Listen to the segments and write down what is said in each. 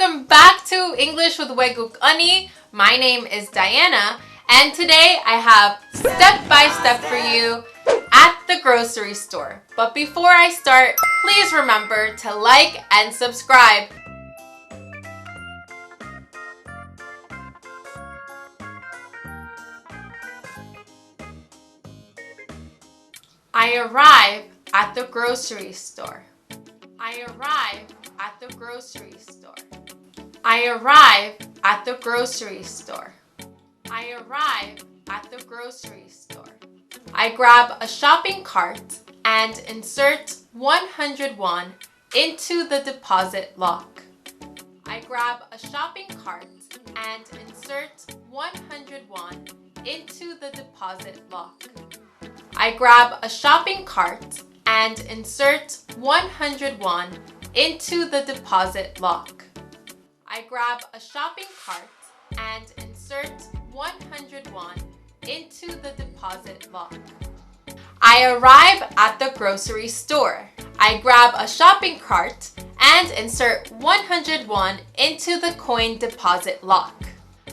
Welcome back to English with 외국언니. My name is Diana, and today I have step-by-step for you at the grocery store. But before I start, please remember to like and subscribe. I arrive at the grocery store. I arrive at the grocery store. I arrive at the grocery store. I arrive at the grocery store. I grab a shopping cart and insert 100 won into the deposit lock. I grab a shopping cart and insert 100 won into the deposit lock. I grab a shopping cart and insert 100 won into the deposit lock. I grab a shopping cart and insert 100 won into the deposit lock. I arrive at the grocery store. I grab a shopping cart and insert 100 won into the coin deposit lock.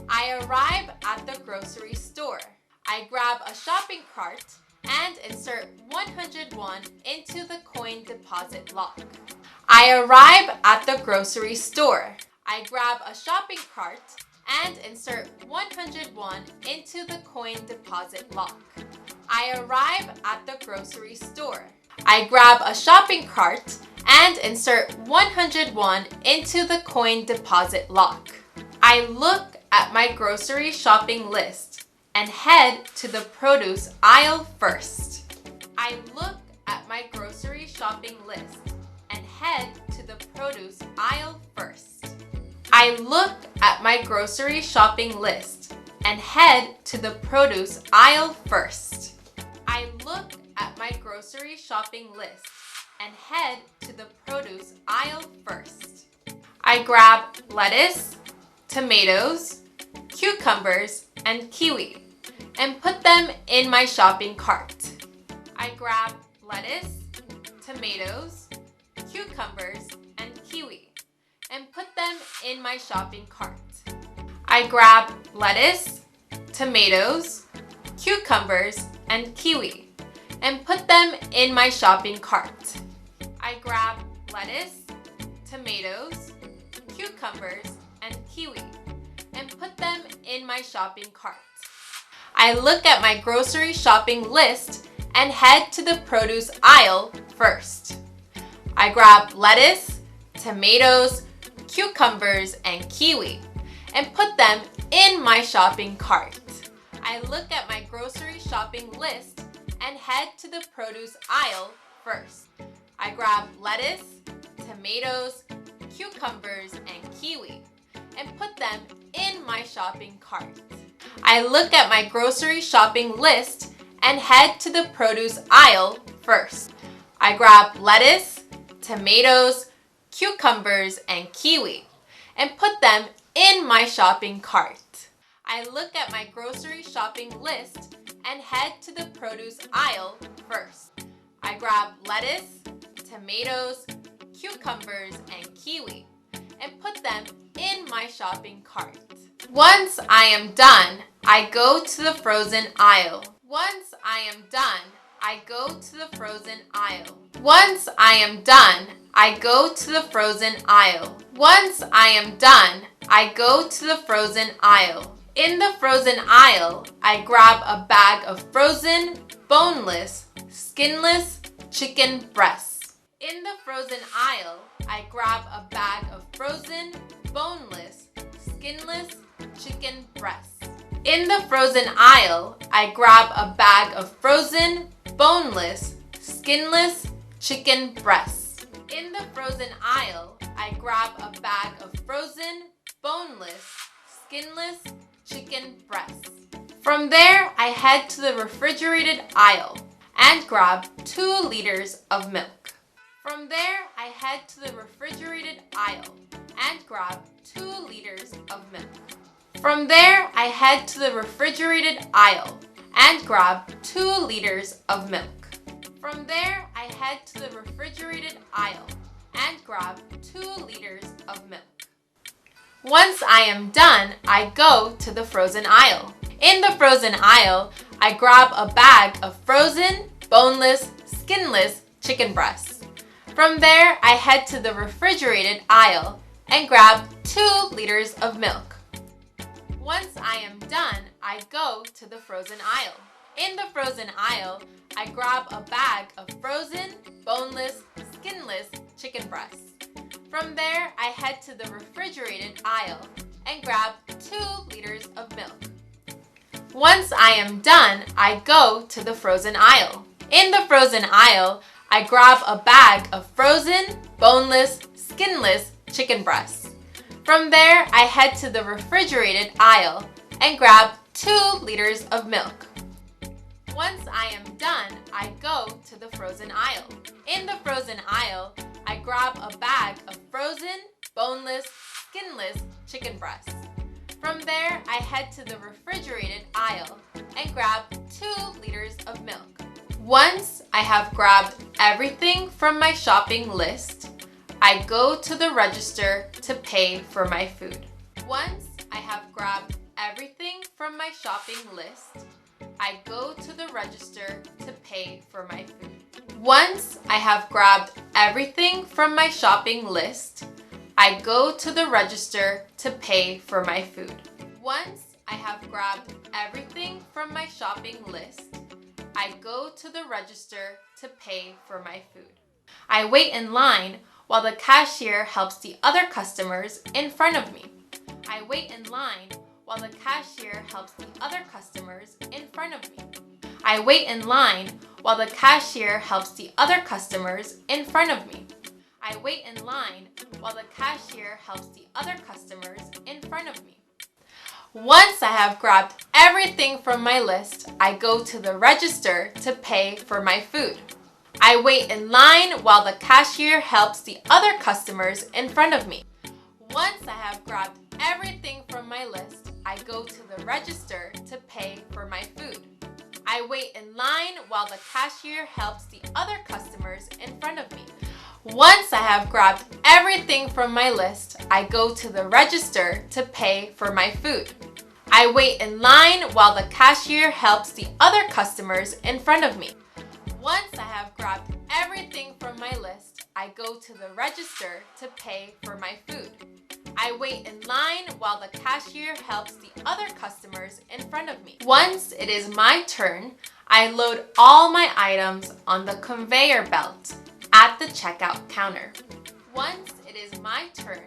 I arrive at the grocery store. I grab a shopping cart and insert 100 won into the coin deposit lock. I arrive at the grocery store. I grab a shopping cart and insert 100 won into the coin deposit lock. I arrive at the grocery store. I grab a shopping cart and insert 100 won into the coin deposit lock. I look at my grocery shopping list and head to the produce aisle first. I look at my grocery shopping list and head to the produce aisle first. I look at my grocery shopping list and head to the produce aisle first. I look at my grocery shopping list and head to the produce aisle first. I grab lettuce, tomatoes, cucumbers, and kiwi and put them in my shopping cart. I grab lettuce, tomatoes, cucumbers, and kiwi and put them in my shopping cart. I grab lettuce, tomatoes, cucumbers, and kiwi and put them in my shopping cart. I grab lettuce, tomatoes, cucumbers, and kiwi and put them in my shopping cart. I look at my grocery shopping list and head to the produce aisle first. I grab lettuce, tomatoes, cucumbers, and kiwi and put them in my shopping cart. I look at my grocery shopping list and head to the produce aisle first. I grab lettuce, tomatoes, cucumbers, and kiwi and put them in my shopping cart. I look at my grocery shopping list and head to the produce aisle first. I grab lettuce, tomatoes, cucumbers, and kiwi and put them in my shopping cart. I look at my grocery shopping list and head to the produce aisle first. I grab lettuce, tomatoes, cucumbers, and kiwi and put them in my shopping cart. Once I am done, I go to the frozen aisle. Once I am done, I go to the frozen aisle. Once I am done, I go to the frozen aisle. Once I am done, I go to the frozen aisle. In the frozen aisle, I grab a bag of frozen, boneless, skinless chicken breasts. In the frozen aisle, I grab a bag of frozen, boneless, skinless chicken breasts. In the frozen aisle, I grab a bag of frozen, boneless, skinless chicken breasts. In the frozen aisle, I grab a bag of frozen, boneless, skinless chicken breasts. From there, I head to the refrigerated aisle and grab 2 liters of milk. From there, I head to the refrigerated aisle and grab 2 liters of milk. From there, I head to the refrigerated aisle and grab 2 liters of milk. From there, I head to the refrigerated aisle and grab 2 liters of milk. Once I am done, I go to the frozen aisle. In the frozen aisle, I grab a bag of frozen, boneless, skinless chicken breasts. From there, I head to the refrigerated aisle and grab 2 liters of milk. Once I am done, I go to the frozen aisle. In the frozen aisle, I grab a bag of frozen, boneless, skinless chicken breasts. From there, I head to the refrigerated aisle and grab 2 liters of milk. Once I am done, I go to the frozen aisle. In the frozen aisle, I grab a bag of frozen, boneless, skinless chicken breasts. From there, I head to the refrigerated aisle and grab 2 liters of milk. Once I am done, I go to the frozen aisle. In the frozen aisle, I grab a bag of frozen, boneless, skinless chicken breasts. From there, I head to the refrigerated aisle and grab 2 liters of milk. Once I have grabbed everything from my shopping list, I go to the register to pay for my food. Once I have grabbed everything from my shopping list, I go to the register to pay for my food. Once I have grabbed everything from my shopping list, I go to the register to pay for my food. Once I have grabbed everything from my shopping list, I go to the register to pay for my food. I wait in line while the cashier helps the other customers in front of me. I wait in line while the cashier helps the other customers in front of me. I wait in line while the cashier helps the other customers in front of me. I wait in line while the cashier helps the other customers in front of me. Once I have grabbed everything from my list, I go to the register to pay for my food. I wait in line while the cashier helps the other customers in front of me. Once I have grabbed everything from my list, I go to the register to pay for my food. I wait in line while the cashier helps the other customers in front of me. Once I have grabbed everything from my list, I go to the register to pay for my food. I wait in line while the cashier helps the other customers in front of me. Once I have grabbed everything from my list, I go to the register to pay for my food. I wait in line while the cashier helps the other customers in front of me. Once it is my turn, I load all my items on the conveyor belt at the checkout counter. Once it is my turn,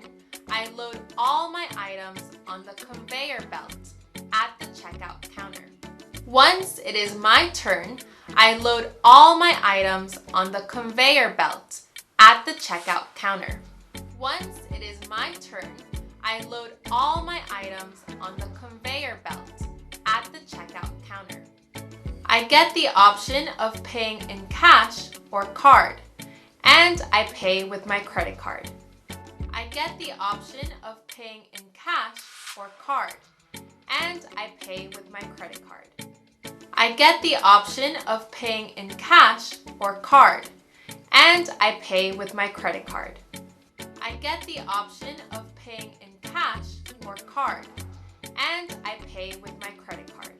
I load all my items on the conveyor belt at the checkout counter. Once it is my turn, I load all my items on the conveyor belt at the checkout counter. Once it is my turn, I load all my items on the conveyor belt at the checkout counter. I get the option of paying in cash or card, and I pay with my credit card. I get the option of paying in cash or card, and I pay with my credit card. I get the option of paying in cash or card, and I pay with my credit card. I get the option of paying in cash or card, and I pay with my credit card.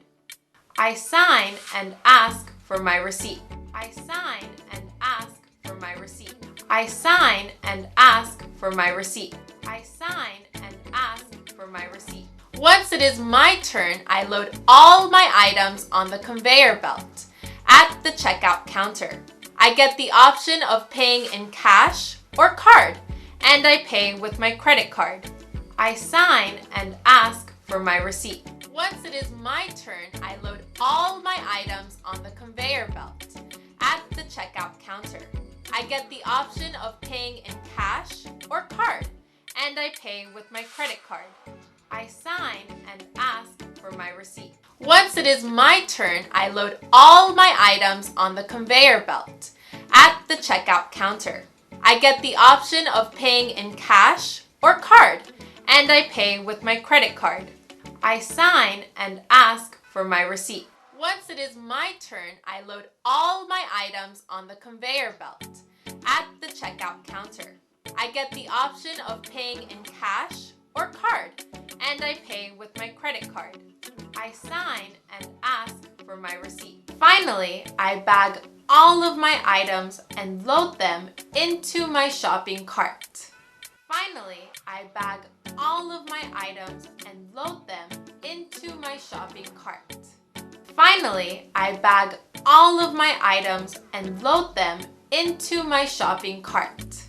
I sign and ask for my receipt. I sign and ask for my receipt. I sign and ask for my receipt. I sign and ask for my receipt. Once it is my turn, I load all my items on the conveyor belt at the checkout counter. I get the option of paying in cash or card, and I pay with my credit card. I sign and ask for my receipt. Once it is my turn, I load all my items on the conveyor belt at the checkout counter. I get the option of paying in cash or card, and I pay with my credit card. I sign and ask for my receipt. Once it is my turn, I load all my items on the conveyor belt at the checkout counter. I get the option of paying in cash or card, and I pay with my credit card. I sign and ask for my receipt. Once it is my turn, I load all my items on the conveyor belt at the checkout counter. I get the option of paying in cash or card, and I pay with my credit card. I sign and ask for my receipt. Finally, I bag all of my items and load them into my shopping cart. Finally, I bag all of my items and load them into my shopping cart. Finally, I bag all of my items and load them into my shopping cart.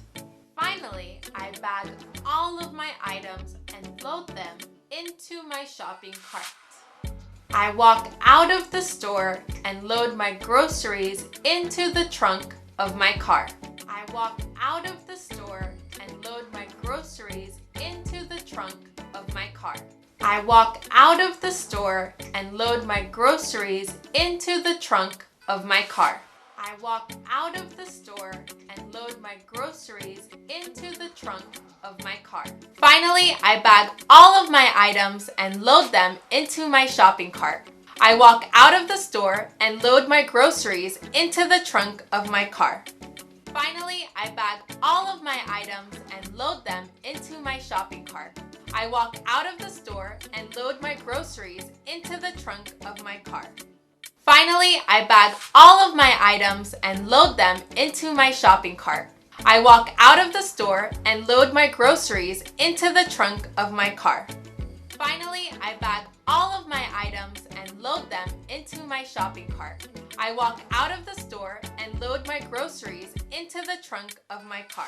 Finally, I bag all of my items and load them into my shopping cart. I walk out of the store and load my groceries into the trunk of my car. I walk out of the store and load my groceries into the trunk of my car. I walk out of the store and load my groceries into the trunk of my car. I walk out of the store and load my groceries into the trunk of my car. Finally, I bag all of my items and load them into my shopping cart. I walk out of the store and load my groceries into the trunk of my car. Finally, I bag all of my items and load them into my shopping cart. I walk out of the store and load my groceries into the trunk of my car. Finally, I bag all of my items and load them into my shopping cart. I walk out of the store and load my groceries into the trunk of my car. Finally, I bag all of my items and load them into my shopping cart. I walk out of the store and load my groceries into the trunk of my car.